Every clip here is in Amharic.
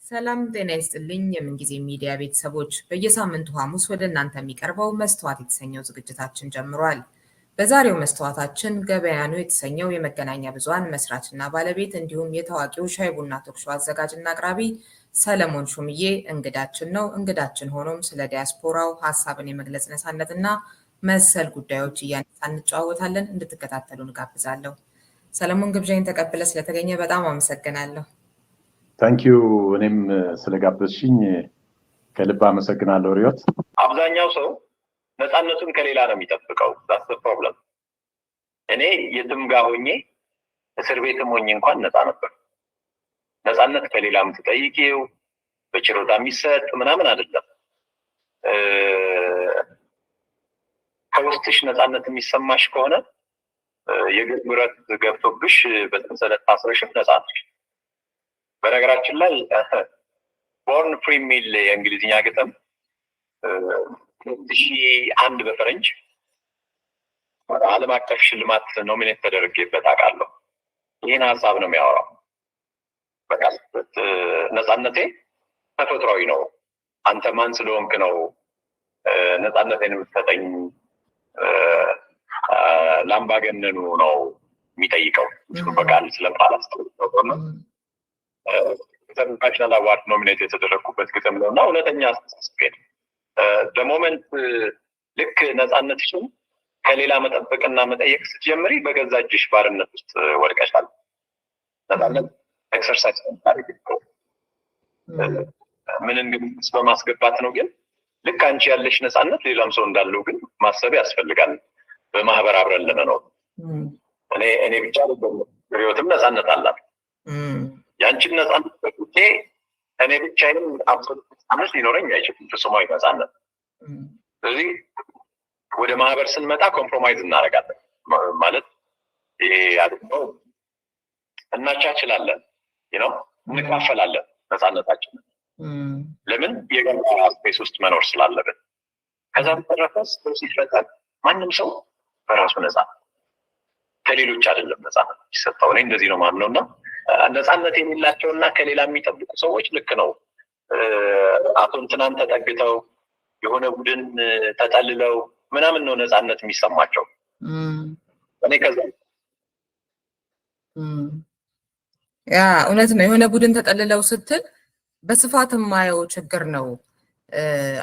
ሰላም ጤና ይስጥልኝ የምንጊዜ ሚዲያ ቤተሰቦች፣ በየሳምንቱ ሐሙስ ወደ እናንተ የሚቀርበው መስተዋት የተሰኘው ዝግጅታችን ጀምሯል። በዛሬው መስተዋታችን ገበያኑ የተሰኘው የመገናኛ ብዙሃን መስራችና ባለቤት እንዲሁም የታዋቂው ሻይ ቡና ቶክ ሾው አዘጋጅና አቅራቢ ሰለሞን ሹምዬ እንግዳችን ነው። እንግዳችን ሆኖም ስለ ዲያስፖራው ሐሳብን የመግለጽ ነፃነትና መሰል ጉዳዮች እያነሳን እንጨዋወታለን። እንድትከታተሉ እንጋብዛለሁ። ሰለሞን ግብዣይን ተቀብለ ስለተገኘ በጣም አመሰግናለሁ። ታንኪዩ እኔም ስለጋበዝሽኝ ከልብ አመሰግናለሁ ሪዮት። አብዛኛው ሰው ነፃነቱን ከሌላ ነው የሚጠብቀው። that's the problem። እኔ የትም ጋር ሆኜ እስር ቤትም ሆኜ እንኳን ነፃ ነበር። ነፃነት ከሌላ የምትጠይቂው በችሮታ የሚሰጥ ምናምን አይደለም። ከውስጥሽ ነፃነት የሚሰማሽ ከሆነ የግል ብረት ገብቶብሽ በሰንሰለት ታስረሽም ነፃ ነሽ። በነገራችን ላይ ቦርን ፍሪ ሚል የእንግሊዝኛ ግጥም 2001 በፈረንጅ ዓለም አቀፍ ሽልማት ኖሚኔት ተደርጌበት አውቃለሁ። ይህን ሀሳብ ነው የሚያወራው። በቃ ነፃነቴ ተፈጥሯዊ ነው። አንተ ማን ስለሆንክ ነው ነፃነቴን የምትሰጠኝ? ላምባገነኑ ነው የሚጠይቀው። በቃል ስለማላስተውለው ነው። ኢንተርናሽናል አዋርድ ኖሚኔት የተደረጉበት ግጥም ነው እና እውነተኛ አስተሳሰብ ነው። በሞመንት ልክ ነፃነትሽን ከሌላ መጠበቅና መጠየቅ ስትጀምሪ በገዛ እጅሽ ባርነት ውስጥ ወድቀሻል። ነፃነት ኤክሰርሳይዝ ታሪክ ምንን ግምት በማስገባት ነው። ግን ልክ አንቺ ያለሽ ነፃነት ሌላም ሰው እንዳለው ግን ማሰብ ያስፈልጋል። በማህበር አብረን ለመኖር እኔ ብቻ ሪዮትም ነፃነት አላት። ያንቺን ነፃነት በቁጤ እኔ ብቻዬን አብሶሉት ነፃነት ሊኖረኝ አይችልም፣ ፍጹማዊ ነፃነት። ስለዚህ ወደ ማህበር ስንመጣ ኮምፕሮማይዝ እናደርጋለን ማለት ይሄ አድርገው እናቻችላለን፣ እንካፈላለን ነፃነታችንን። ለምን የጋራ ስፔስ ውስጥ መኖር ስላለብን። ከዛ በተረፈ ሰው ሲፈጠር ማንም ሰው በራሱ ነፃ ከሌሎች አይደለም ነፃነት የሚሰጠው። እኔ እንደዚህ ነው ማምነው እና ነፃነት የሌላቸውና ከሌላ የሚጠብቁ ሰዎች ልክ ነው አቶ እንትናን ተጠግተው የሆነ ቡድን ተጠልለው ምናምን ነው ነፃነት የሚሰማቸው። እኔ ከዛ ያ እውነት ነው። የሆነ ቡድን ተጠልለው ስትል በስፋት የማየው ችግር ነው።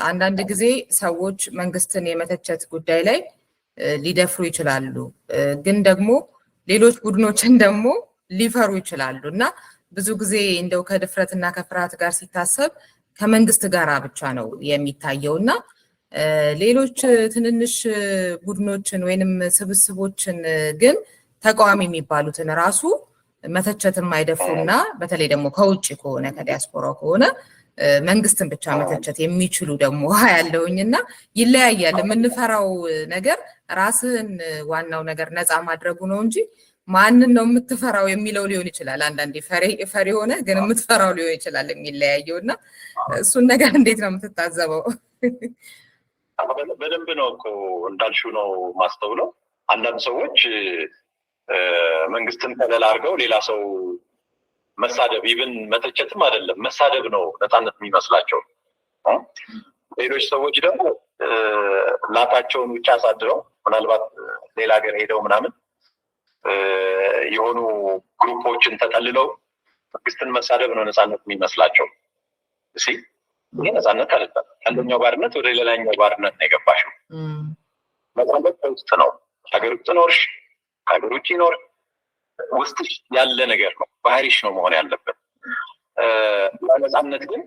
አንዳንድ ጊዜ ሰዎች መንግስትን የመተቸት ጉዳይ ላይ ሊደፍሩ ይችላሉ፣ ግን ደግሞ ሌሎች ቡድኖችን ደግሞ ሊፈሩ ይችላሉ እና ብዙ ጊዜ እንደው ከድፍረትና ከፍርሃት ጋር ሲታሰብ ከመንግስት ጋር ብቻ ነው የሚታየው እና ሌሎች ትንንሽ ቡድኖችን ወይንም ስብስቦችን ግን ተቃዋሚ የሚባሉትን ራሱ መተቸት የማይደፍሩና በተለይ ደግሞ ከውጭ ከሆነ ከዲያስፖራው ከሆነ መንግስትን ብቻ መተቸት የሚችሉ ደግሞ ያለውኝና ይለያያል። የምንፈራው ነገር ራስህን ዋናው ነገር ነፃ ማድረጉ ነው እንጂ ማንን ነው የምትፈራው የሚለው ሊሆን ይችላል። አንዳንዴ ፈሪ ሆነ ግን የምትፈራው ሊሆን ይችላል የሚለያየው እና እሱን ነገር እንዴት ነው የምትታዘበው? በደንብ ነው እኮ እንዳልሽው ነው ማስተውለው። አንዳንድ ሰዎች መንግስትን ከለላ አድርገው ሌላ ሰው መሳደብ ይብን መተቸትም አይደለም መሳደብ ነው ነፃነት የሚመስላቸው። ሌሎች ሰዎች ደግሞ ላታቸውን ውጭ አሳድረው ምናልባት ሌላ ሀገር ሄደው ምናምን የሆኑ ግሩፖችን ተጠልለው መንግስትን መሳደብ ነው ነፃነት የሚመስላቸው። ይህ ነፃነት አይደለም። አንደኛው ባርነት ወደ ሌላኛው ባርነት ነው የገባሽው። ነፃነት ውስጥ ነው። ሀገር ውስጥ ኖርሽ ሀገር ውጭ ኖር ውስጥሽ ያለ ነገር ነው፣ ባህሪሽ ነው መሆን ያለበት። ነፃነት ግን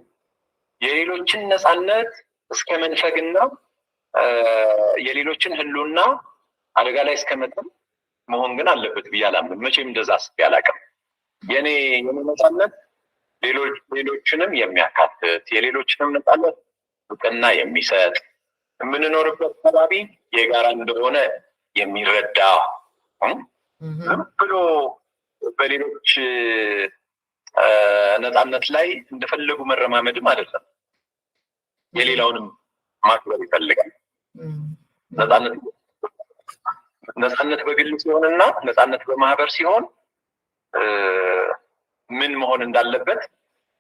የሌሎችን ነፃነት እስከ መንፈግና የሌሎችን ህልውና አደጋ ላይ እስከ መጠን መሆን ግን አለበት ብዬ አላምንም። መቼም እንደዛ አስቤ አላውቅም። የኔ ነፃነት ሌሎችንም የሚያካትት የሌሎችንም ነፃነት እውቅና የሚሰጥ የምንኖርበት አካባቢ የጋራ እንደሆነ የሚረዳ ዝም ብሎ በሌሎች ነፃነት ላይ እንደፈለጉ መረማመድም አይደለም። የሌላውንም ማክበር ይፈልጋል። ነፃነት በግል ሲሆንና ነፃነት በማህበር ሲሆን ምን መሆን እንዳለበት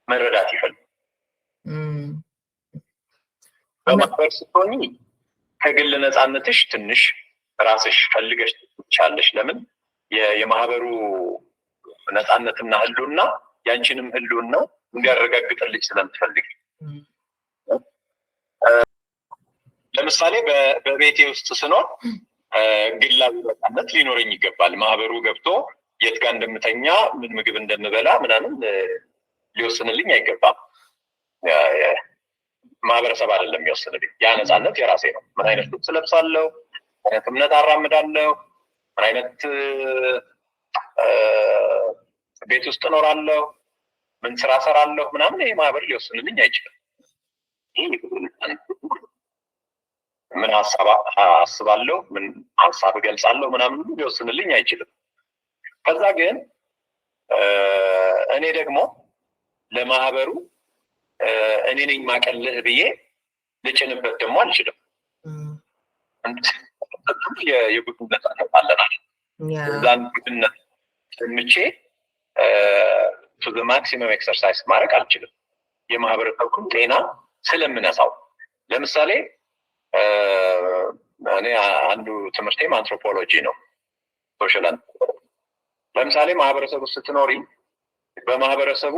መረዳት ይፈልጋል። በማህበር ስትሆኚ ከግል ነፃነትሽ ትንሽ ራስሽ ፈልገሽ ትቻለሽ። ለምን የማህበሩ ነፃነትና ህልውና ያንቺንም ህልውና እንዲያረጋግጥልሽ ስለምትፈልግ። ለምሳሌ በቤቴ ውስጥ ስኖር ግላዊ ነፃነት ሊኖረኝ ይገባል። ማህበሩ ገብቶ የት ጋር እንደምተኛ ምን ምግብ እንደምበላ ምናምን ሊወስንልኝ አይገባም። ማህበረሰብ አይደለም የሚወስንልኝ። ያ ነፃነት የራሴ ነው። ምን አይነት ልብስ ለብሳለሁ፣ ምን አይነት እምነት አራምዳለሁ፣ ምን አይነት ቤት ውስጥ እኖራለሁ፣ ምን ስራ ሰራለሁ ምናምን ይሄ ማህበር ሊወስንልኝ አይችልም። ምን ሀሳብ አስባለሁ፣ ምን ሀሳብ እገልጻለሁ ምናምን ሊወስንልኝ አይችልም። ከዛ ግን እኔ ደግሞ ለማህበሩ እኔ ነኝ ማቀልህ ብዬ ልጭንበት ደግሞ አልችልም። የቡድነት አለናል። እዛን ቡድነት ምቼ ቱ ዘ ማክሲመም ኤክሰርሳይዝ ማድረግ አልችልም። የማህበረሰቡን ጤና ስለምነሳው። ለምሳሌ እኔ አንዱ ትምህርቴም አንትሮፖሎጂ ነው፣ ሶሻል አንትሮፖሎጂ። ለምሳሌ ማህበረሰቡ ስትኖሪ በማህበረሰቡ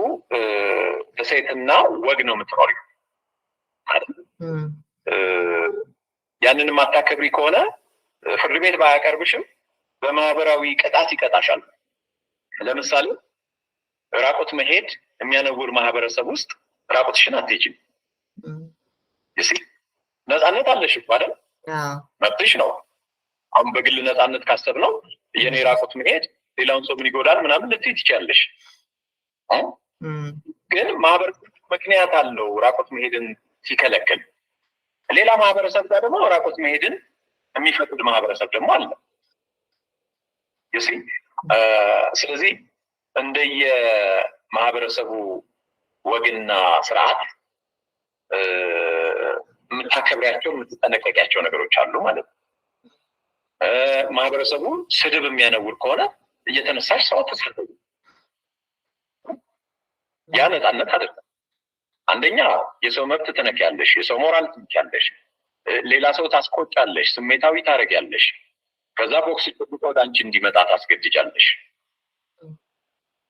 እሴትና ወግ ነው የምትኖሪ። ያንን የማታከብሪ ከሆነ ፍርድ ቤት ባያቀርብሽም በማህበራዊ ቅጣት ይቀጣሻል። ለምሳሌ ራቆት መሄድ የሚያነውር ማህበረሰብ ውስጥ ራቆትሽን አትሄጂም። ነፃነት አለሽ አይደል? መብትሽ ነው። አሁን በግል ነፃነት ካሰብነው የኔ ራቆት መሄድ ሌላውን ሰው ምን ይጎዳል ምናምን ልትይ ትችያለሽ። ግን ማህበረሰብ ምክንያት አለው ራቆት መሄድን ሲከለክል። ሌላ ማህበረሰብ ጋር ደግሞ ራቆት መሄድን የሚፈቅድ ማህበረሰብ ደግሞ አለ። ስለዚህ እንደየ ማህበረሰቡ ወግና ስርዓት የምታከብሪያቸው የምትጠነቀቂያቸው ነገሮች አሉ ማለት ነው። ማህበረሰቡ ስድብ የሚያነውር ከሆነ እየተነሳሽ ሰው ተሳደቡ። ያ ነፃነት አይደለም። አንደኛ የሰው መብት ትነኪያለሽ፣ የሰው ሞራል ትነኪያለሽ፣ ሌላ ሰው ታስቆጫለሽ፣ ስሜታዊ ታደርጊያለሽ። ከዛ ቦክስ ጥብቆ ወደ አንቺ እንዲመጣ ታስገድጃለሽ።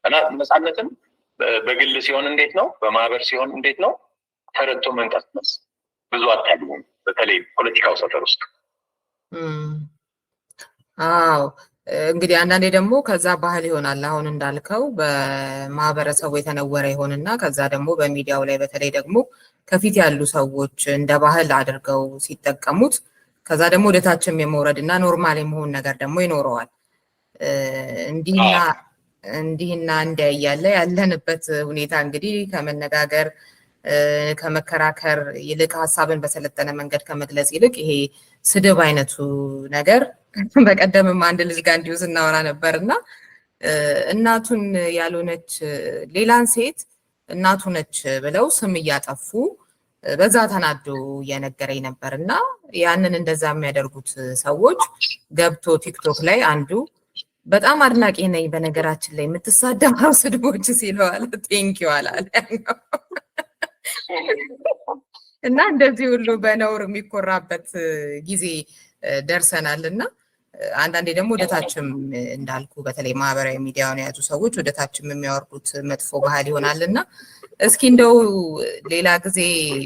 እና ነፃነትን በግል ሲሆን እንዴት ነው፣ በማህበር ሲሆን እንዴት ነው ተረድቶ መንቀሳቀስ ብዙ አታውቅም። በተለይ ፖለቲካው ሰፈር ውስጥ። አዎ እንግዲህ አንዳንዴ ደግሞ ከዛ ባህል ይሆናል። አሁን እንዳልከው በማህበረሰቡ የተነወረ ይሆንና ከዛ ደግሞ በሚዲያው ላይ በተለይ ደግሞ ከፊት ያሉ ሰዎች እንደ ባህል አድርገው ሲጠቀሙት ከዛ ደግሞ ወደታችም የመውረድ እና ኖርማል የመሆን ነገር ደግሞ ይኖረዋል። እንዲህና እንዲያ እያለ ያለንበት ሁኔታ እንግዲህ ከመነጋገር ከመከራከር ይልቅ ሀሳብን በሰለጠነ መንገድ ከመግለጽ ይልቅ ይሄ ስድብ አይነቱ ነገር በቀደምም አንድ ልጅ ጋር እንዲሁ ስናወራ ነበር እና እናቱን ያልሆነች ሌላን ሴት እናቱ ነች ብለው ስም እያጠፉ በዛ ተናዶ እየነገረኝ ነበር። እና ያንን እንደዛ የሚያደርጉት ሰዎች ገብቶ ቲክቶክ ላይ አንዱ በጣም አድናቂ ነኝ በነገራችን ላይ የምትሳደባው ስድቦች ሲለዋል ቴንኪው አላለ። እና እንደዚህ ሁሉ በነውር የሚኮራበት ጊዜ ደርሰናል። እና አንዳንዴ ደግሞ ወደታችም እንዳልኩ በተለይ ማህበራዊ ሚዲያውን የያዙ ሰዎች ወደታችም የሚያወርዱት መጥፎ ባህል ይሆናል። እና እስኪ እንደው ሌላ ጊዜ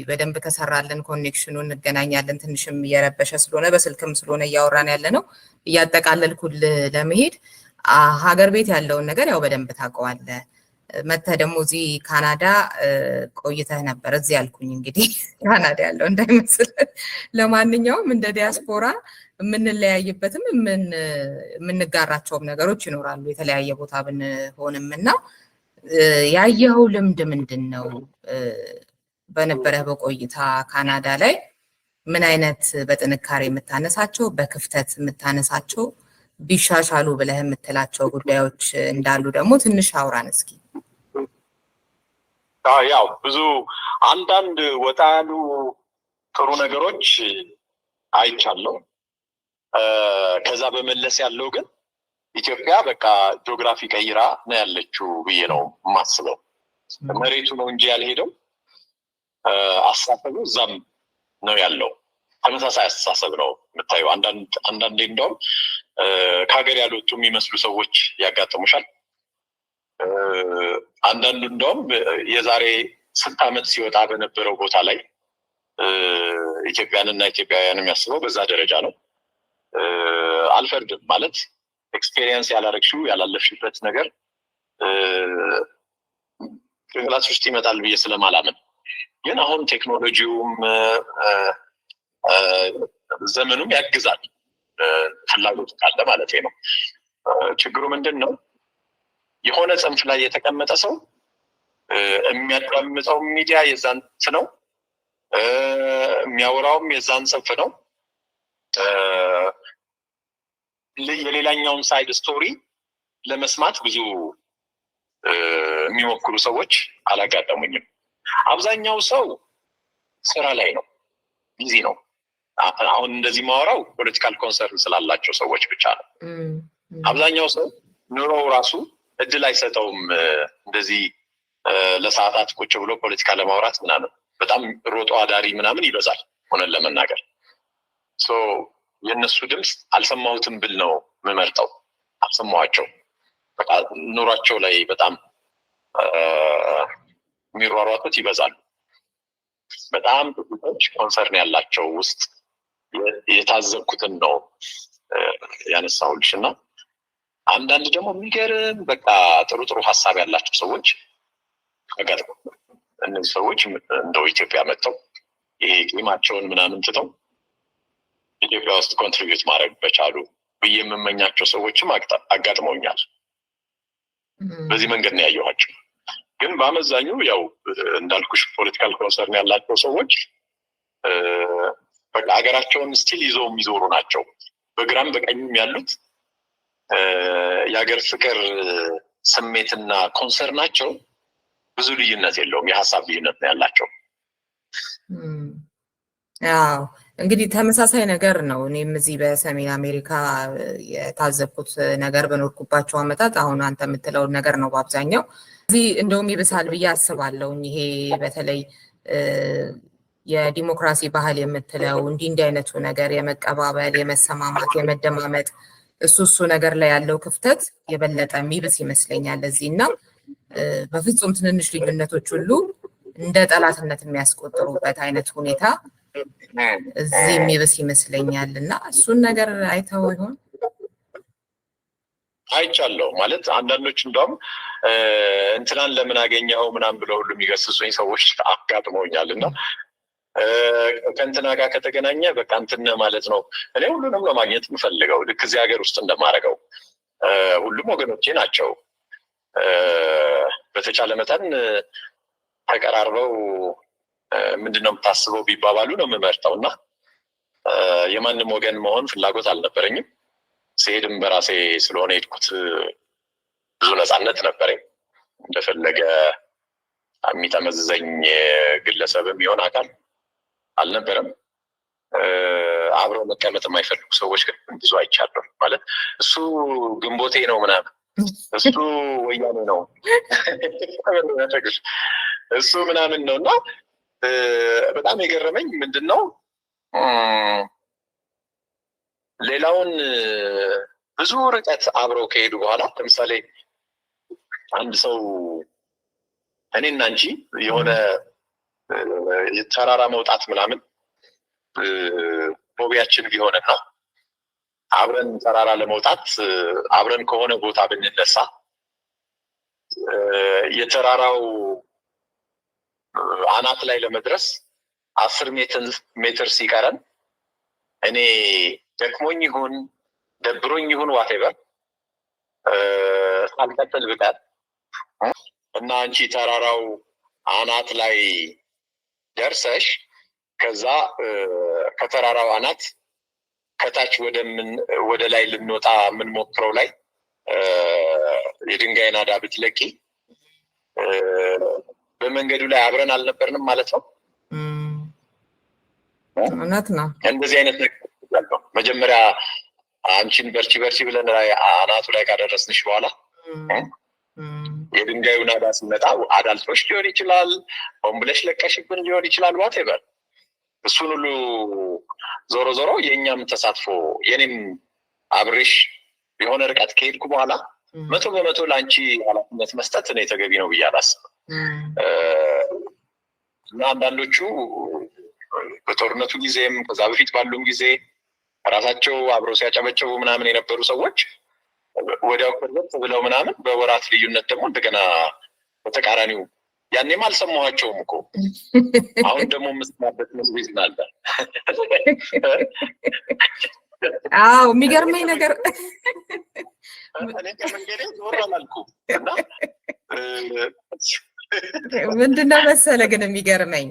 በደንብ ከሰራለን ኮኔክሽኑ እንገናኛለን። ትንሽም እየረበሸ ስለሆነ በስልክም ስለሆነ እያወራን ያለ ነው። እያጠቃለልኩል ለመሄድ ሀገር ቤት ያለውን ነገር ያው በደንብ ታውቀዋለህ። መተህ ደግሞ እዚህ ካናዳ ቆይተህ ነበር። እዚህ ያልኩኝ እንግዲህ ካናዳ ያለው እንዳይመስል። ለማንኛውም እንደ ዲያስፖራ የምንለያይበትም የምንጋራቸውም ነገሮች ይኖራሉ የተለያየ ቦታ ብንሆንም። እና ያየኸው ልምድ ምንድን ነው? በነበረህ በቆይታ ካናዳ ላይ ምን አይነት በጥንካሬ የምታነሳቸው በክፍተት የምታነሳቸው ቢሻሻሉ ብለህ የምትላቸው ጉዳዮች እንዳሉ ደግሞ ትንሽ አውራን እስኪ። ያው ብዙ አንዳንድ ወጣ ያሉ ጥሩ ነገሮች አይቻለሁ። ከዛ በመለስ ያለው ግን ኢትዮጵያ በቃ ጂኦግራፊ ቀይራ ነው ያለችው ብዬ ነው የማስበው። መሬቱ ነው እንጂ ያልሄደው አሳፈሩ እዛም ነው ያለው። ተመሳሳይ አስተሳሰብ ነው የምታየው። አንዳንዴ እንደውም ከሀገር ያልወጡ የሚመስሉ ሰዎች ያጋጥሙሻል። አንዳንዱ እንደውም የዛሬ 6 ዓመት ሲወጣ በነበረው ቦታ ላይ ኢትዮጵያንና ኢትዮጵያውያን የሚያስበው በዛ ደረጃ ነው። አልፈርድም ማለት ኤክስፔሪየንስ ያላረግሽው ያላለፍሽበት ነገር ጭንቅላት ውስጥ ይመጣል ብዬ ስለማላምን፣ ግን አሁን ቴክኖሎጂውም ዘመኑም ያግዛል ፍላጎቱ ካለ ማለት ነው። ችግሩ ምንድን ነው? የሆነ ጽንፍ ላይ የተቀመጠ ሰው የሚያዳምጠው ሚዲያ የዛን ነው፣ የሚያወራውም የዛን ጽንፍ ነው። የሌላኛውን ሳይድ ስቶሪ ለመስማት ብዙ የሚሞክሩ ሰዎች አላጋጠሙኝም። አብዛኛው ሰው ስራ ላይ ነው፣ ቢዚ ነው። አሁን እንደዚህ ማወራው ፖለቲካል ኮንሰርን ስላላቸው ሰዎች ብቻ ነው። አብዛኛው ሰው ኑሮው ራሱ እድል አይሰጠውም እንደዚህ ለሰዓታት ቁጭ ብሎ ፖለቲካ ለማውራት ምናምን። በጣም ሮጦ አዳሪ ምናምን ይበዛል ሆነን ለመናገር። የእነሱ ድምፅ አልሰማሁትም ብል ነው የምመርጠው። አልሰማኋቸው። በቃ ኑሯቸው ላይ በጣም የሚሯሯጡት ይበዛሉ። በጣም ጥቂቶች ኮንሰርን ያላቸው ውስጥ የታዘብኩትን ነው ያነሳሁልሽ። እና አንዳንድ ደግሞ የሚገርም በቃ ጥሩ ሀሳብ ያላቸው ሰዎች አጋጥሞ እነዚህ ሰዎች እንደው ኢትዮጵያ መጥተው ይሄ ቂማቸውን ምናምን ትተው ኢትዮጵያ ውስጥ ኮንትሪቢዩት ማድረግ በቻሉ ብዬ የምመኛቸው ሰዎችም አጋጥመውኛል። በዚህ መንገድ ነው ያየኋቸው። ግን በአመዛኙ ያው እንዳልኩሽ ፖለቲካል ኮንሰርን ያላቸው ሰዎች በቃ ሀገራቸውን ስቲል ይዘው የሚዞሩ ናቸው። በግራም በቀኝም ያሉት የሀገር ፍቅር ስሜትና ኮንሰርናቸው ብዙ ልዩነት የለውም። የሀሳብ ልዩነት ነው ያላቸው። ያው እንግዲህ ተመሳሳይ ነገር ነው። እኔም እዚህ በሰሜን አሜሪካ የታዘብኩት ነገር በኖርኩባቸው ዓመታት አሁን አንተ የምትለውን ነገር ነው በአብዛኛው። እዚህ እንደውም ይብሳል ብዬ አስባለሁ። ይሄ በተለይ የዲሞክራሲ ባህል የምትለው እንዲህ አይነቱ ነገር የመቀባበል፣ የመሰማማት፣ የመደማመጥ እሱ ነገር ላይ ያለው ክፍተት የበለጠ የሚብስ ይመስለኛል እዚህ እና በፍጹም ትንንሽ ልዩነቶች ሁሉ እንደ ጠላትነት የሚያስቆጥሩበት አይነት ሁኔታ እዚህ የሚብስ ይመስለኛል። እና እሱን ነገር አይተው ይሆን? አይቻለሁ። ማለት አንዳንዶች እንደውም እንትናን ለምን አገኘኸው ምናምን ብለው ሁሉ የሚገስጹኝ ሰዎች አጋጥመውኛል። እና ከእንትና ጋር ከተገናኘ በቃ እንትን ማለት ነው። እኔ ሁሉንም ነው ማግኘት የምፈልገው፣ ልክ እዚህ ሀገር ውስጥ እንደማደርገው። ሁሉም ወገኖቼ ናቸው። በተቻለ መጠን ተቀራርበው ምንድነው የምታስበው ቢባባሉ ነው የምመርጠው። እና የማንም ወገን መሆን ፍላጎት አልነበረኝም። ስሄድም በራሴ ስለሆነ ሄድኩት ብዙ ነፃነት ነበረኝ። እንደፈለገ የሚጠመዝዘኝ ግለሰብም ይሆን አካል አልነበረም። አብረው መቀመጥ የማይፈልጉ ሰዎች ግን ብዙ አይቻለሁ። ማለት እሱ ግንቦቴ ነው ምናምን፣ እሱ ወያኔ ነው እሱ ምናምን ነው። እና በጣም የገረመኝ ምንድን ነው ሌላውን ብዙ ርቀት አብረው ከሄዱ በኋላ ለምሳሌ አንድ ሰው እኔና አንቺ የሆነ ተራራ መውጣት ምናምን ሆቢያችን ቢሆንና አብረን ተራራ ለመውጣት አብረን ከሆነ ቦታ ብንነሳ የተራራው አናት ላይ ለመድረስ 10 ሜትር ሲቀረን እኔ ደክሞኝ ይሁን ደብሮኝ ይሁን ዋቴቨር ሳልቀጥል ብቀር እና አንቺ ተራራው አናት ላይ ደርሰሽ ከዛ ከተራራው አናት ከታች ወደ ላይ ልንወጣ የምንሞክረው ላይ የድንጋይ ናዳ ብትለቂ በመንገዱ ላይ አብረን አልነበርንም ማለት ነው። እውነት ነው። እንደዚህ አይነት ነገር ነው። መጀመሪያ አንቺን በርቺ ብለን አናቱ ላይ ካደረስንሽ በኋላ የድንጋዩ ናዳ ሲመጣ አዳልጦሽ ሊሆን ይችላል፣ ሆን ብለሽ ለቀሽብን ሊሆን ይችላል። ዋቴቨር እሱን ሁሉ ዞሮ ዞሮ የእኛም ተሳትፎ የኔም አብሬሽ የሆነ ርቀት ከሄድኩ በኋላ 100% ለአንቺ ኃላፊነት መስጠት እኔ ተገቢ ነው ብዬ አላስብም። እና አንዳንዶቹ በጦርነቱ ጊዜም ከዛ በፊት ባሉም ጊዜ ራሳቸው አብረው ሲያጨበጭቡ ምናምን የነበሩ ሰዎች ወዲያው ቅርበት ብለው ምናምን በወራት ልዩነት ደግሞ እንደገና በተቃራኒው ያኔም አልሰማኋቸውም እኮ አሁን ደግሞ መስማበት መስቤት አለ። አዎ የሚገርመኝ ነገር እኔ ከመንገዴ ዞር አላልኩም እና ምንድነው መሰለህ ግን የሚገርመኝ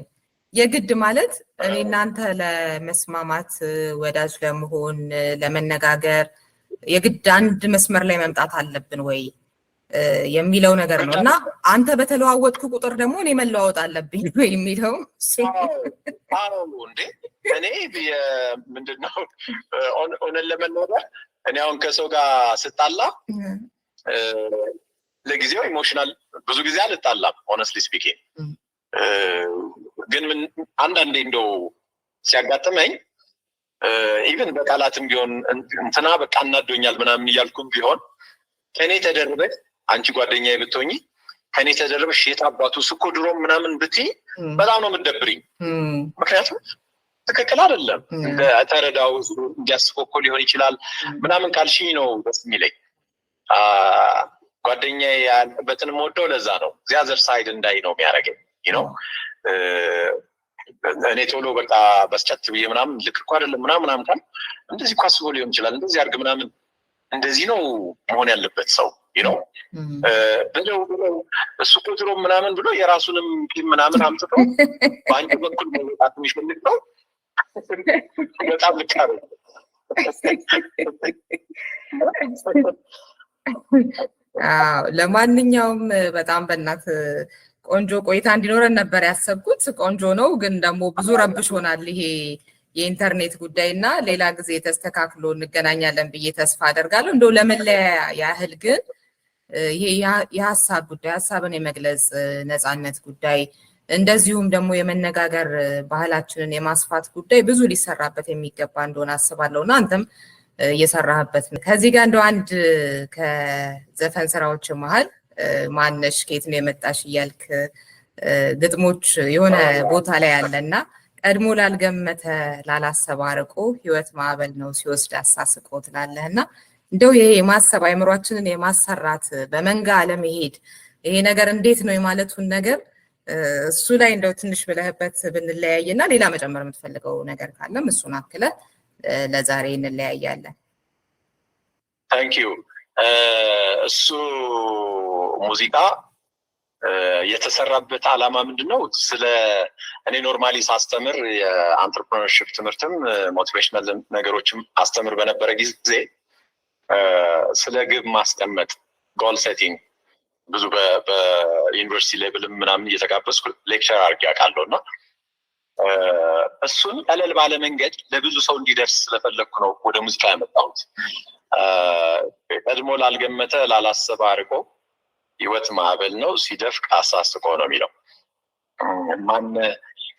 የግድ ማለት እኔ እናንተ ለመስማማት ወዳጅ ለመሆን ለመነጋገር የግድ አንድ መስመር ላይ መምጣት አለብን ወይ የሚለው ነገር ነው እና አንተ በተለዋወጥኩ ቁጥር ደግሞ እኔ መለዋወጥ አለብኝ ወይ የሚለው አዎ እንዴ እኔ ምንድነው ኦነን ለመናገር እኔ አሁን ከሰው ጋር ስጣላ ለጊዜው ኢሞሽናል ብዙ ጊዜ አልጣላም ሆነስትሊ ስፒኪንግ ግን አንዳንዴ እንደው ሲያጋጥመኝ ኢቭን በቃላትም ቢሆን እንትና በቃ እናዶኛል ምናምን እያልኩም ቢሆን ከኔ ተደርበሽ አንቺ ጓደኛዬ ብትሆኚ ከኔ ተደርበሽ የታባቱ ስኮ ድሮም ምናምን ብትይ በጣም ነው የምትደብሪኝ። ምክንያቱም ትክክል አይደለም ተረዳው እንዲያስበው እኮ ሊሆን ይችላል ምናምን ካልሽኝ ነው ደስ የሚለኝ። ጓደኛዬ ያለበትን የምወደው ለዛ ነው ዚያዘር ሳይድ እንዳይ ነው የሚያደርገኝ ነው። እኔ ቶሎ በቃ በስጨት ብዬ ምናምን ልክ እኮ አይደለም ምናምን ካል እንደዚህ እኮ አስቦ ሊሆን ይችላል እንደዚህ አድርግ ምናምን እንደዚህ ነው መሆን ያለበት ሰው ነው ብለው እሱ እኮ ድሮም ምናምን ብሎ የራሱንም ምናምን አምጥቶ በአንቺ በኩል መውጣት የሚፈልግ ነው። በጣም ልክ አይደል? ለማንኛውም በጣም በእናት ቆንጆ ቆይታ እንዲኖረን ነበር ያሰብኩት። ቆንጆ ነው ግን ደግሞ ብዙ ረብሽ ሆናል ይሄ የኢንተርኔት ጉዳይና ሌላ ጊዜ ተስተካክሎ እንገናኛለን ብዬ ተስፋ አደርጋለሁ። እንደው ለመለያ ያህል ግን ይሄ የሀሳብ ጉዳይ ሀሳብን የመግለጽ ነፃነት ጉዳይ እንደዚሁም ደግሞ የመነጋገር ባህላችንን የማስፋት ጉዳይ ብዙ ሊሰራበት የሚገባ እንደሆነ አስባለሁና አንተም እየሰራህበት ነው። ከዚህ ጋር እንደው አንድ ከዘፈን ስራዎች መሀል ማነሽ ከየት ነው የመጣሽ እያልክ ግጥሞች የሆነ ቦታ ላይ ያለና ቀድሞ ላልገመተ ላላሰበ አርቆ ህይወት ማዕበል ነው ሲወስድ አሳስቆ ትላለህና እንደው ይሄ የማሰብ አይምሯችንን የማሰራት በመንጋ አለመሄድ ይሄ ነገር እንዴት ነው የማለቱን ነገር እሱ ላይ እንደው ትንሽ ብለህበት ብንለያይና ሌላ መጨመር የምትፈልገው ነገር ካለም እሱን አክለ ለዛሬ እንለያያለን። ታንክ ዩ። እሱ ሙዚቃ የተሰራበት ዓላማ ምንድነው? ስለ እኔ ኖርማሊ ሳስተምር የአንትርፕረነርሺፕ ትምህርትም ሞቲቬሽናል ነገሮችም አስተምር በነበረ ጊዜ ስለ ግብ ማስቀመጥ ጎል ሴቲንግ ብዙ በዩኒቨርሲቲ ሌቭልም ምናምን እየተጋበዝኩ ሌክቸር አድርጌ አውቃለሁ እና እሱን ቀለል ባለ መንገድ ለብዙ ሰው እንዲደርስ ስለፈለግኩ ነው ወደ ሙዚቃ ያመጣሁት። ቀድሞ ላልገመተ ላላሰበ አርቆ ህይወት ማዕበል ነው ሲደፍቅ አሳስቆ ነው የሚለው። ማን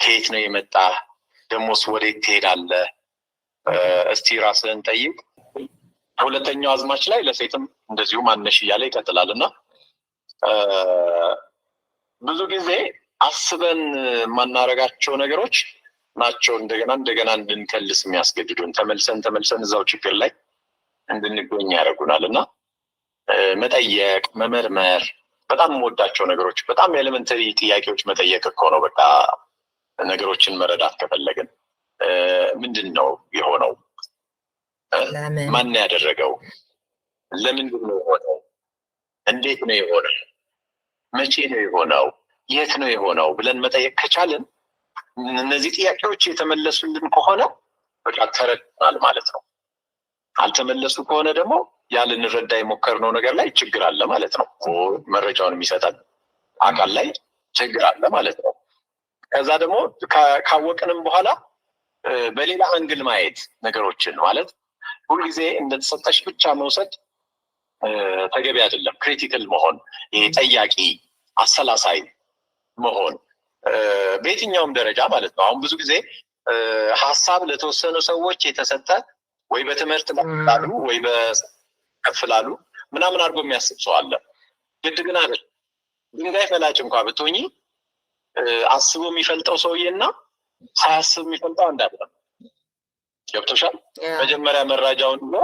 ከየት ነው የመጣ ደሞስ ወዴት ትሄዳለህ? እስቲ ራስህን ጠይቅ። ሁለተኛው አዝማች ላይ ለሴትም እንደዚሁ ማነሽ እያለ ይቀጥላል እና ብዙ ጊዜ አስበን የማናረጋቸው ነገሮች ናቸው እንደገና እንድንከልስ የሚያስገድዱን ተመልሰን እዛው ችግር ላይ እንድንገኝ ያደርጉናል እና መጠየቅ መመርመር በጣም የምወዳቸው ነገሮች በጣም ኤሌመንተሪ ጥያቄዎች መጠየቅ እኮ ነው። በቃ ነገሮችን መረዳት ከፈለግን ምንድን ነው የሆነው? ማን ያደረገው? ለምንድን ነው የሆነው? እንዴት ነው የሆነው? መቼ ነው የሆነው? የት ነው የሆነው ብለን መጠየቅ ከቻልን እነዚህ ጥያቄዎች የተመለሱልን ከሆነ በቃ ተረድተናል ማለት ነው። አልተመለሱ ከሆነ ደግሞ ያልንረዳ የሞከርነው ነገር ላይ ችግር አለ ማለት ነው። መረጃውን የሚሰጠን አካል ላይ ችግር አለ ማለት ነው። ከዛ ደግሞ ካወቅንም በኋላ በሌላ አንግል ማየት ነገሮችን ማለት ሁልጊዜ እንደተሰጠሽ ብቻ መውሰድ ተገቢ አይደለም። ክሪቲካል መሆን፣ ጠያቂ አሰላሳይ መሆን በየትኛውም ደረጃ ማለት ነው። አሁን ብዙ ጊዜ ሀሳብ ለተወሰኑ ሰዎች የተሰጠ ወይ በትምህርት ላሉ ወይ በከፍላሉ ምናምን አድርጎ የሚያስብ ሰው አለ። ግድ ግን አይደል። ድንጋይ ፈላጭ እንኳን ብትሆኚ አስቦ የሚፈልጠው ሰውዬና ሳያስብ የሚፈልጠው አንድ አይደለም። ገብቶሻል? መጀመሪያ መረጃውን ብሎ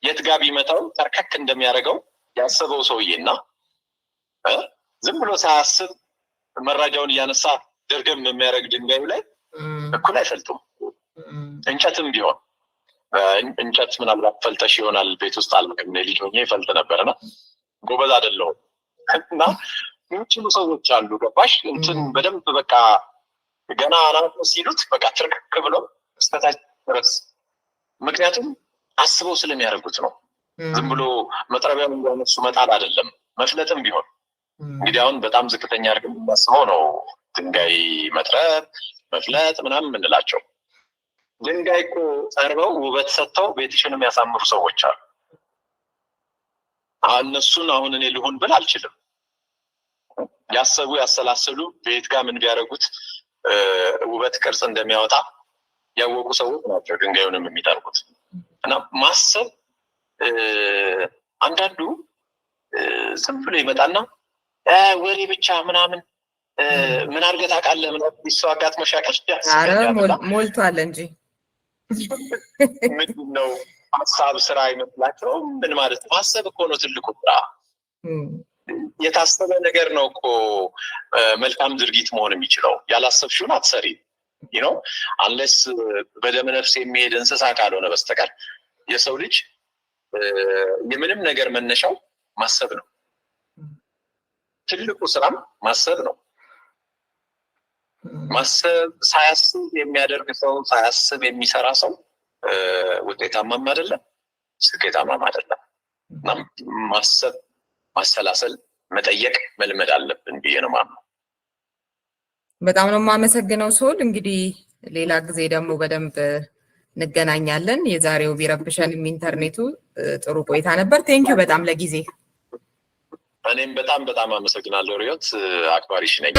የት ጋር ቢመታው ተርከክ እንደሚያደርገው ያሰበው ሰውዬና ዝም ብሎ ሳያስብ መረጃውን እያነሳ ደርገም የሚያደርግ ድንጋዩ ላይ እኩል አይፈልጡም። እንጨትም ቢሆን እንጨት ምናልባት ፈልጠሽ ይሆናል ቤት ውስጥ አልመከም ልጅ ሆኜ ይፈልጥ ነበርና ጎበዝ አይደለሁም እና የሚችሉ ሰዎች አሉ። ገባሽ? እንትን በደንብ በቃ ገና አናት ሲሉት በቃ ትርክክ ብሎ እስከታች ድረስ። ምክንያቱም አስበው ስለሚያደርጉት ነው። ዝም ብሎ መጥረቢያውን እንዲያነሱ መጣል አይደለም። መፍለጥም ቢሆን እንግዲህ አሁን በጣም ዝቅተኛ አድርገን የምናስበው ነው ድንጋይ መጥረብ መፍለጥ ምናምን የምንላቸው። ድንጋይ እኮ ጠርበው ውበት ሰጥተው ቤትሽን የሚያሳምሩ ሰዎች አሉ። እነሱን አሁን እኔ ልሁን ብል አልችልም። ያሰቡ ያሰላሰሉ ቤት ጋር ምን ቢያደርጉት ውበት ቅርጽ እንደሚያወጣ ያወቁ ሰዎች ናቸው ድንጋዩንም የሚጠርጉት። እና ማሰብ አንዳንዱ ዝም ብሎ ይመጣና ወሬ ብቻ ምናምን ምን አድርገህ ታውቃለህ? ምን ሰው አጋጥሞሽ ያውቃል? ኧረ ሞልቷል እንጂ ምንድን ነው ሀሳብ ስራ አይመስላቸውም? ምን ማለት ነው? ማሰብ እኮ ነው ትልቁ ስራ። የታሰበ ነገር ነው እኮ መልካም ድርጊት መሆን የሚችለው። ያላሰብሽውን አትሰሪ ነው አንለስ በደመ ነፍስ የሚሄድ እንስሳ ካልሆነ በስተቀር። የሰው ልጅ የምንም ነገር መነሻው ማሰብ ነው። ትልቁ ስራም ማሰብ ነው። ማሰብ ሳያስብ የሚያደርግ ሰው፣ ሳያስብ የሚሰራ ሰው ውጤታማም አይደለም፣ ስኬታማም አይደለም። እና ማሰብ፣ ማሰላሰል፣ መጠየቅ መልመድ አለብን ብዬ ነው የማምነው። በጣም ነው የማመሰግነው ሶል። እንግዲህ ሌላ ጊዜ ደግሞ በደንብ እንገናኛለን። የዛሬው ቢረብሸንም ኢንተርኔቱ ጥሩ ቆይታ ነበር። ቴንኪው በጣም ለጊዜ። እኔም በጣም አመሰግናለሁ ሪዮት፣ አክባሪሽ ነኝ።